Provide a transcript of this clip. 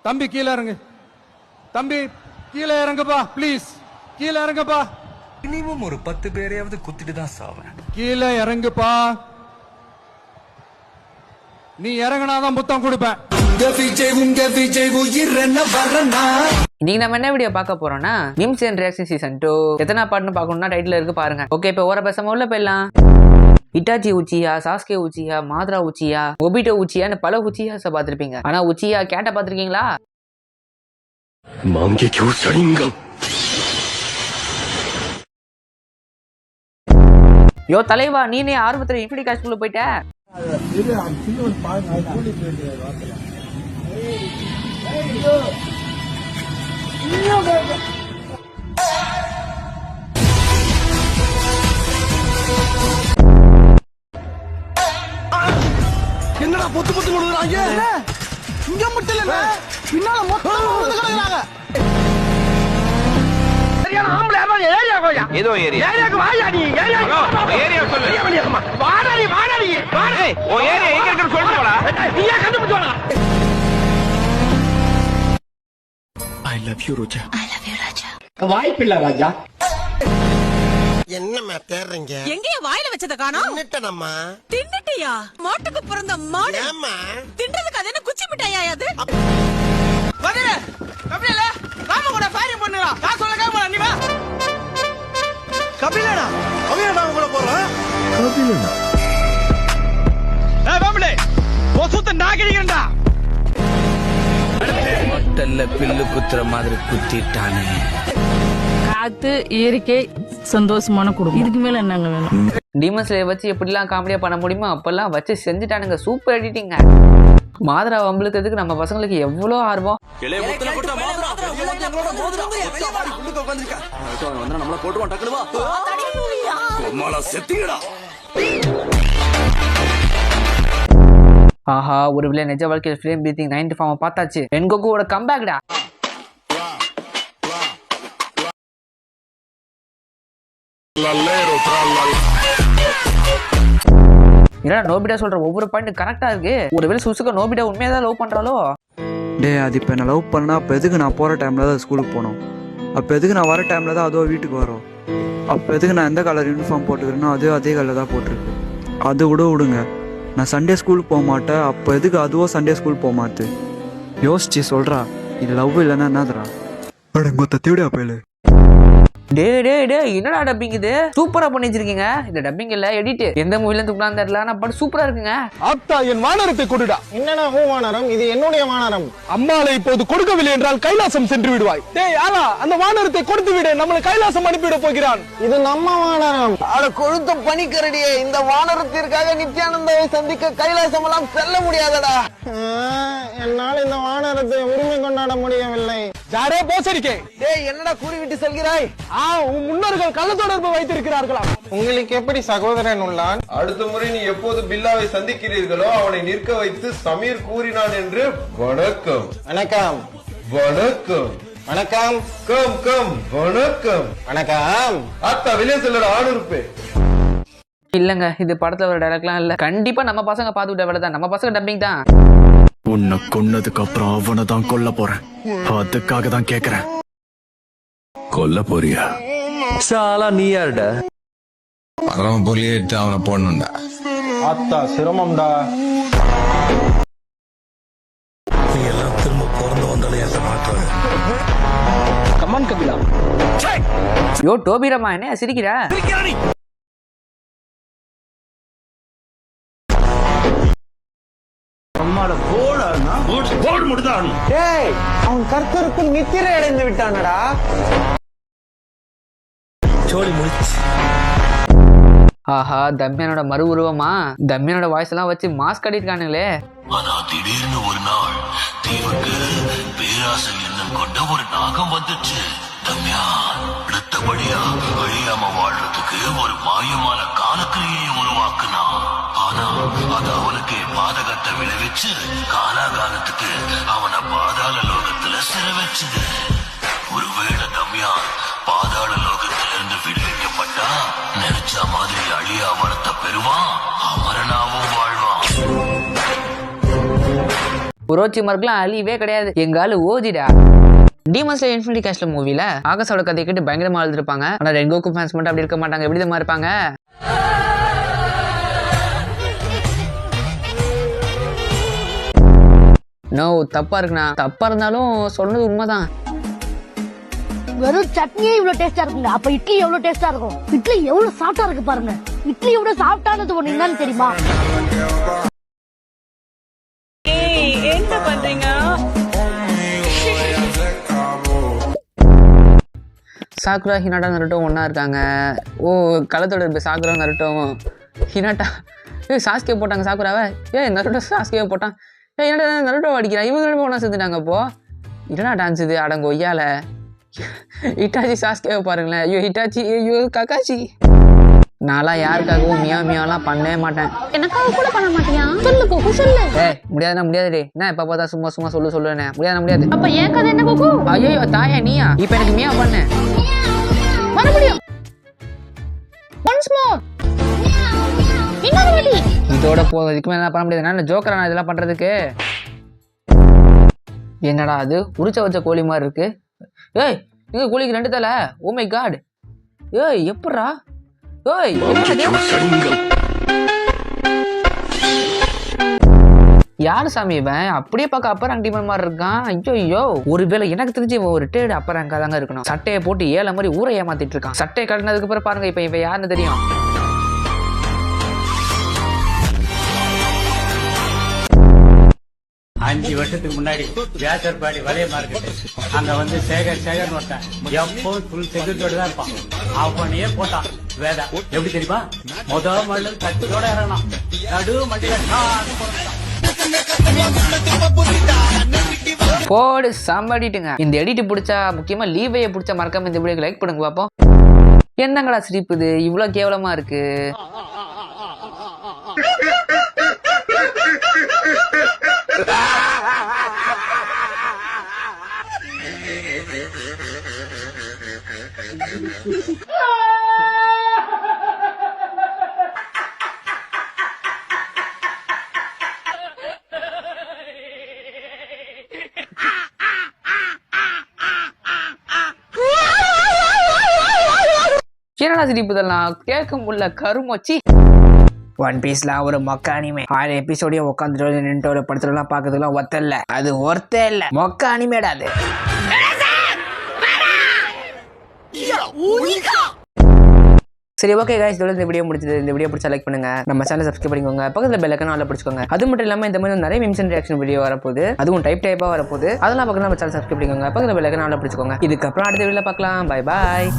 தம்பி கீழே இறங்கு. தம்பி கீழே இறங்குப்பா ப்ளீஸ். கீழே இறங்குப்பா. மினிமம் ஒரு 10 பேரையாவது குத்திட்டு தான் சாவேன். கீழே இறங்குப்பா. நீ இறங்கினாதான் புத்தம் கொடுப்பேன். இன்னைக்கு நம்ம என்ன வீடியோ பார்க்க போறோம்னா மீம்ஸ் அண்ட் ரியாக்ஷன் சீசன் 2 எத்தனை பாட்டுன்னு பார்க்கணும்னா டைட்டில் இருக்கு பாருங்க. ஓகே, இப்போ ஓர பேசாம உள்ள போயிடலாம். Itachi Uchiha, Sasuke Uchiha, Madara Uchiha, Obito உச்சியான்னு பல உச்சியாஸை பார்த்திருப்பீங்க. ஆனா உச்சியா கேட்ட பார்த்திருக்கீங்களா? யோ தலைவா, நீனே ஆர்வத்துல இன்ஃபினிட்டி காஸ்ட்குள்ள போயிட்ட. என்னடா பொத்து பொத்து முழுகுறாங்க? இங்க மட்டும் இல்ல, பின்னால மொத்தம் முழுகுறாங்க. சரியான ஆம்பளை யாரோ ஏரியா கோயா. ஏதோ ஏரியா. ஏரியாக்கு வாயா நீ. ஏரியா சொல்லு. வாடாடி வாடாடி. வாடே. ஓ ஏரியா எங்க இருக்குன்னு சொல்லிட்டு போடா. நீயா கண்டுபிடிச்சு வாடா. I love you Roja. I love you ராஜா. வாய்ப்பில்ல ராஜா. என்னம்மா தேடுறீங்க? எங்கயா வாயில வச்சத காணோம்? தின்னுட்டேனம்மா. தின்னுட்டியா? மாட்டுக்கு பிறந்த மாடு. ஏம்மா? தின்றதுக்கு அது என்ன குச்சி மிட்டாயா அது? வதிரே, கபிலல, ராம கூட ஃபயரிங் பண்ணுடா. நான் சொல்ல கேமரா நீ வா. கபிலனா, அவன் நான் கூட போறேன். கபிலனா. ஏய் பாம்பளே, போசுத்த நாகிரிங்கடா. மொட்டல்ல பில்லு குத்துற மாதிரி குத்திட்டானே. காத்து இயற்கை சந்தோஷமான குடும்பம், இதுக்கு மேல என்னங்க வேணும்? டீமன் ஸ்லேயர் வச்சு எப்படிலாம் காமெடியா பண்ண முடியுமோ அப்பெல்லாம் வச்சு செஞ்சுட்டானுங்க. சூப்பர் எடிட்டிங்க. மாத்ரா வம்பளுக்கிறதுக்கு நம்ம பசங்களுக்கு எவ்வளோ ஆர்வம். ஆஹா, ஒரு விலை நிஜ வாழ்க்கையில் ஃப்ளேம் பிரீத்திங் 9th ஃபார்ம் பார்த்தாச்சு. என்கோக்குவோட கம்பேக்டா. ஏன்னா நோபிடா சொல்ற ஒவ்வொரு பாயிண்ட் கரெக்டா இருக்கு. ஒருவேளை சுசுகா நோபிடா உண்மையா லவ் பண்றாலோ? டே, அது இப்போ என்ன லவ் பண்ணா அப்போ எதுக்கு நான் போகிற டைமில் தான் ஸ்கூலுக்கு போகணும்? அப்போ எதுக்கு நான் வர டைமில் தான் அதோ வீட்டுக்கு வரோம்? அப்போ எதுக்கு நான் எந்த கலர் யூனிஃபார்ம் போட்டுக்கிறேனோ அதே கலர் தான் போட்டிருக்கு. அது கூட விடுங்க, நான் சண்டே ஸ்கூலுக்கு போக மாட்டேன். அப்போ எதுக்கு அதுவோ சண்டே ஸ்கூல் போக மாட்டேன்? யோசிச்சு சொல்கிறா, இது லவ் இல்லைன்னா என்னதுரா? அடங்கோ தத்தியோட அப்பேலு. டே டே டே, என்னடா டப்பிங் இது? சூப்பரா பண்ணி வச்சிருக்கீங்க. இந்த டப்பிங் இல்ல எடிட். எந்த மூவில இருந்து தூக்கலாம் தெரியல, ஆனா பட் சூப்பரா இருக்குங்க. ஆத்தா, என் வானரத்தை கொடுடா. என்னடா ஓ வானரம்? இது என்னுடைய வானரம். அம்மாளை இப்போது கொடுக்கவில்லை என்றால் கைலாசம் சென்று விடுவாய். டேய் ஆலா, அந்த வானரத்தை கொடுத்து விடு. நம்மளை கைலாசம் அனுப்பிவிட போகிறான். இது நம்ம வானரம். அட கொழுத்த பனிக்கரடியே, இந்த வானரத்திற்காக நித்யானந்தாவை சந்திக்க கைலாசம் எல்லாம் செல்ல முடியாதடா. என்னால் இந்த வானரத்தை உரிமை கொண்டாட முடியவில்லை. யாரே போசரிக்கே. டேய், என்னடா கூறிவிட்டு செல்கிறாய்? உன் முன்னோர்கள் கள்ள தொடர்பு வைத்திருக்கிறார்களா? உங்களுக்கு எப்படி சகோதரன் உள்ளான்? அடுத்த முறை நீ எப்போது பில்லாவை சந்திக்கிறீர்களோ அவனை நிற்க வைத்து சமீர் கூறினான் என்று வணக்கம் வணக்கம் வணக்கம் வணக்கம் கம் கம் வணக்கம் வணக்கம். அத்தா வெளியே செல்லற ஆணு இருப்பே. இல்லங்க, இது படத்துல ஒரு டைலாக்லாம் இல்ல. கண்டிப்பா நம்ம பசங்க பாத்து விட்ட வேலை தான். நம்ம பசங்க டப்பிங் தான். உன்னை கொன்னதுக்கு அப்புறம் அவனை தான் கொல்ல போறேன். அதுக்காக தான் கேக்குறேன். கொல்ல போறியா? சாலா நீ யாருடா? பரவ பொருளியே எடுத்து அவனை போடணும்டா. அத்தா சிரமம்டா. நீ எல்லாம் திரும்ப பிறந்து வந்தாலும் என்கிட்ட மாட்டாங்க. கமான் கபிலா. யோ டோபிரமா, என்ன சிரிக்கிற? டேய், அவன் கர்த்தருக்குள் நித்திரை அடைந்து விட்டானடா. சோழி முடிச்சு. ஆஹா, தம்மியனோட மறு உருவமா? தம்மியனோட வாய்ஸ் எல்லாம் வச்சு மாஸ்க் கட்டிருக்கானுங்களே. ஆனா திடீர்னு ஒரு நாள் தீவுக்கு பேராசை எண்ணம் கொண்ட ஒரு நாகம் வந்துச்சு. தம்யான் அடுத்தபடியா அழியாம வாழ்றதுக்கு ஒரு மாயமான காலக்கிரியை உருவாக்குனான். ஆனா அது அவனுக்கு பாதகத்தை விளைவிச்சு காலாகாலத்துக்கு அவனை பாதாள லோகத்துல சிற வச்சுது. ஒருவேளை தம்யான் பாதாள லோகத்திலிருந்து விடுவிக்கப்பட்டா நினைச்ச மாதிரி அழியா வளர்த்த பெறுவான், அமரனாவும் வாழ்வான். உரோச்சி மார்க்லாம் அழிவே கிடையாது, எங்க ஆளு ஓஜிடா. டீமன்ஸ்ல இன்ஃபினிட்டி கேஸ்ல மூவில ஆகாஷோட கதையை கேட்டு பயங்கரமா அழுதுருப்பாங்க. ஆனா ரெங்கோக்கு ஃபேன்ஸ் மட்டும் அப்படி இருக்க மாட்டாங்க. எப்படி தான் இருப்பாங்க? நோ, தப்பா இருக்குண்ணா. தப்பா இருந்தாலும் சொன்னது உண்மைதான். வெறும் சட்னியே இவ்வளவு டேஸ்டா இருக்குங்க, அப்ப இட்லி எவ்வளவு டேஸ்டா இருக்கும்? இட்லி எவ்வளவு சாஃப்டா இருக்கு பாருங்க. இட்லி எவ்வளவு சாஃப்டானது ஒண்ணு என்னன்னு தெரியுமா? என்ன பண்றீங்க? சாக்குரா ஹினாட்டா நருட்டோ ஒன்னா இருக்காங்க. ஓ, களத்தோட சாக்குரா நருட்டோ ஹினாட்டா. சாஸ்கே போட்டாங்க சாக்குராவை. நருட்டோ சாஸ்கே போட்டான். என்னடா நருட்டோ அடிக்கிறான். இவங்க ரெண்டு ஒன்றா சேர்த்துட்டாங்க. அப்போ என்னடா டான்ஸ் இது? அடங்க ஒய்யால. ஹிட்டாச்சி சாஸ்கேவை பாருங்களேன். ஐயோ ஹிட்டாச்சி, ஐயோ கக்காச்சி. நான்லாம் யாருக்காகவும் மியா மியாலாம் பண்ணவே மாட்டேன். எனக்காக கூட பண்ண மாட்டியா? சொல்லு கோகு சொல்லு. முடியாதுண்ணா, முடியாதுடே. என்ன இப்ப பார்த்தா சும்மா சும்மா சொல்லுவேன். முடியாது முடியாது. அப்ப ஏன் கதை என்ன கோகு? ஐயோ தாயா நீயா? இப்ப எனக்கு மியா பண்ண மறுபடியும் ஒன்ஸ் மோர். இன்னொரு வாட்டி. இதோட போதும். இதுக்கு மேல பண்ண முடியாது. நான் ஜோக்கரா இதெல்லாம் பண்றதுக்கு. என்னடா அது உரிச்ச வச்ச கோழி மாதிரி இருக்கு? நீங்க கோழிக்கு 2 தலை. Oh my God. எப்படா? யாரு சாமி இவன்? அப்படியே பார்க்க அப்பர் ரேங்க் டீமன் மாதிரி இருக்கான். ஐயோ, ஒருவேளை எனக்கு தெரிஞ்சு இவன் ஒரு ரிட்டையர்டு அப்பர் ரேங்கா தாங்க இருக்கணும். சட்டையை போட்டு ஏழை மாதிரி ஊரை ஏமாத்திட்டு இருக்கான். சட்டையை கட்டினதுக்கு அப்புறம் பாருங்க இப்ப இவன் யாருன்னு தெரியும். அஞ்சு வருஷத்துக்கு முன்னாடி வியாசர்பாடி வலைய மார்க்கெட் அங்க வந்து சேகர் ஒருத்தன் எப்போ ஃபுல் செக்யூரிட்டியோட தான் இருப்பான். அவனையே போட்டான் வேதா. எப்படி தெரியுமா? முதல் மல்லு கட்டோட இறங்கணும். நடு மண்டியில போடு சம்பாடிட்டுங்க. இந்த எடிட் பிடிச்சா, முக்கியமா லீவையை பிடிச்சா மறக்காம இந்த வீடியோக்கு லைக் பண்ணுங்க பாப்போம். என்னங்கடா சிரிப்புது? இவ்வளவு கேவலமா இருக்கு. என்னடா சிரிப்புதெல்லாம் கேட்க முடியல. கருமொச்சி. ஒன் பீஸ்ல ஒரு மொக்க அனிமே 6 எபிசோடையும் உட்காந்துட்டு நின்று படத்துலாம் பாக்குறதுலாம் ஒத்த இல்ல. அது ஒர்த்தே இல்ல. மொக்க அனிமேடா அது. சரி, ஓகே गाइस, இந்த வீடியோ முடிச்சது. இந்த வீடியோ பிடிச்சா லைக் பண்ணுங்க, நம்ம சேனலை சப்ஸ்கிரைப் பண்ணிக்கோங்க, பக்கத்துல பெல் ஐகானை ஆல்ல பிடிச்சுக்கோங்க. அது மட்டும் இல்லாம இந்த மாதிரி நிறைய மீம்ஸ் அண்ட் ரியாக்ஷன் வீடியோ வரப்போகுது, அதுவும் டைப்பா வரப்போகுது. அதெல்லாம் பக்கத்துல நம்ம சேனல் சப்ஸ்கிரைப் பண்ணிக்கோங்க, பக்கத்துல பெல் ஐகானை ஆல்ல பிடிச்சுக்கோங்க. இதுக்கப்புறம் அடுத்த வீடியோல பார்க்கலாம். Bye bye.